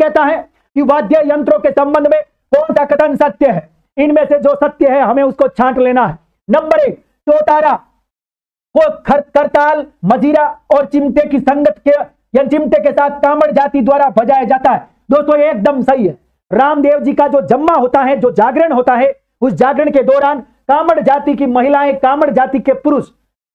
कहता है कि वाद्य यंत्रों के संबंध में कौन सा कथन सत्य है? इनमें से जो सत्य है हमें उसको छांट लेना है। नंबर 1, चौतारा को करताल, मजीरा और चिमटे की संगत के या चिमटे के साथ कामड़ जाति द्वारा बजाया जाता है। दोस्तों एकदम सही है। रामदेव जी का जो जम्मा होता है, जो जागरण होता है, उस जागरण के दौरान कामड़ जाति की महिलाएं, कामड़ जाति के पुरुष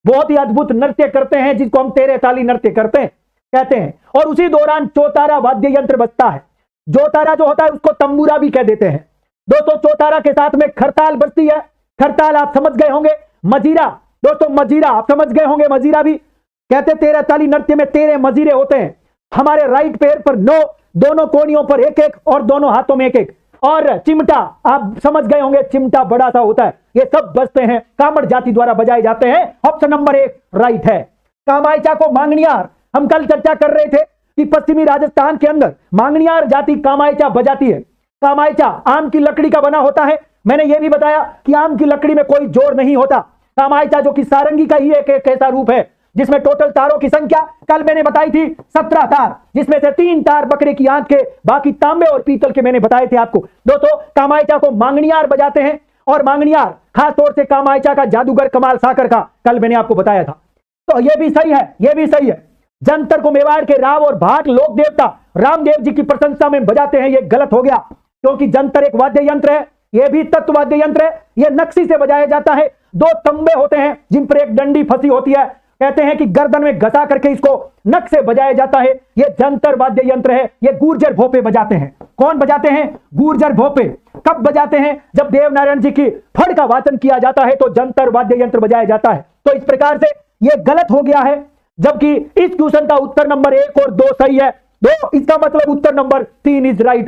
बहुत ही अद्भुत नृत्य करते हैं, जिसको हम तेरे ताली नृत्य कहते हैं। और उसी दौरान चौतारा वाद्य यंत्र बजता है। जोतारा जो होता है उसको तंबूरा भी कह देते हैं। दोस्तों चौतारा के साथ में खरताल बजती है। खरताल आप समझ गए होंगे। मजीरा, दोस्तों मजीरा आप समझ गए होंगे। मजीरा भी कहते तेरे ताली नृत्य में तेरे मजीरे होते हैं। हमारे राइट पैर पर 9, दोनों कोनियों पर 1-1 और दोनों हाथों में 1-1। और चिमटा आप समझ गए होंगे, चिमटा बड़ा सा होता है। ये सब बजते हैं, कामड़ जाति द्वारा बजाए जाते हैं। ऑप्शन नंबर 1 राइट है। कामायचा को मांगनियार, हम कल चर्चा कर रहे थे कि पश्चिमी राजस्थान के अंदर मांगनियार जाति कामायचा बजाती है। कामायचा आम की लकड़ी का बना होता है। मैंने यह भी बताया कि आम की लकड़ी में कोई जोर नहीं होता। कामायचा जो कि सारंगी का ही एक ऐसा रूप है जिसमें टोटल तारों की संख्या कल मैंने बताई थी 17 तार, जिसमें से 3 तार बकरे की आंख के, बाकी तांबे और पीतल के मैंने बताए थे आपको। दोस्तों कामायचा को मांगनियार बजाते हैं। और मांगनियार खासतौर से कामायचा का जादूगर कमाल साकर का कल मैंने आपको बताया था। तो यह भी सही है, यह भी सही है। जंतर को मेवाड़ के राव और भाट लोक देवता रामदेव जी की प्रशंसा में बजाते हैं, यह गलत हो गया, क्योंकि जंतर एक वाद्य यंत्र है, यह भी तत्व वाद्य यंत्र है। यह नक्शी से बजाया जाता है। 2 तंबे होते हैं जिन पर एक डंडी फंसी होती है। कहते हैं कि गर्दन में घसा करके इसको नक से बजाया जाता है। यह जंतर वाद्य यंत्र है। यह गुर्जर भोपे बजाते हैं। कौन बजाते हैं? गुर्जर भोपे। कब बजाते हैं? जब देवनारायण जी की फड़ का वाचन किया जाता है तो जंतर वाद्य यंत्र बजाया जाता है। तो इस प्रकार से यह गलत हो गया है, जबकि इस क्वेश्चन का उत्तर नंबर 1 और 2 सही है। इसका मतलब उत्तर नंबर 3 इज राइट।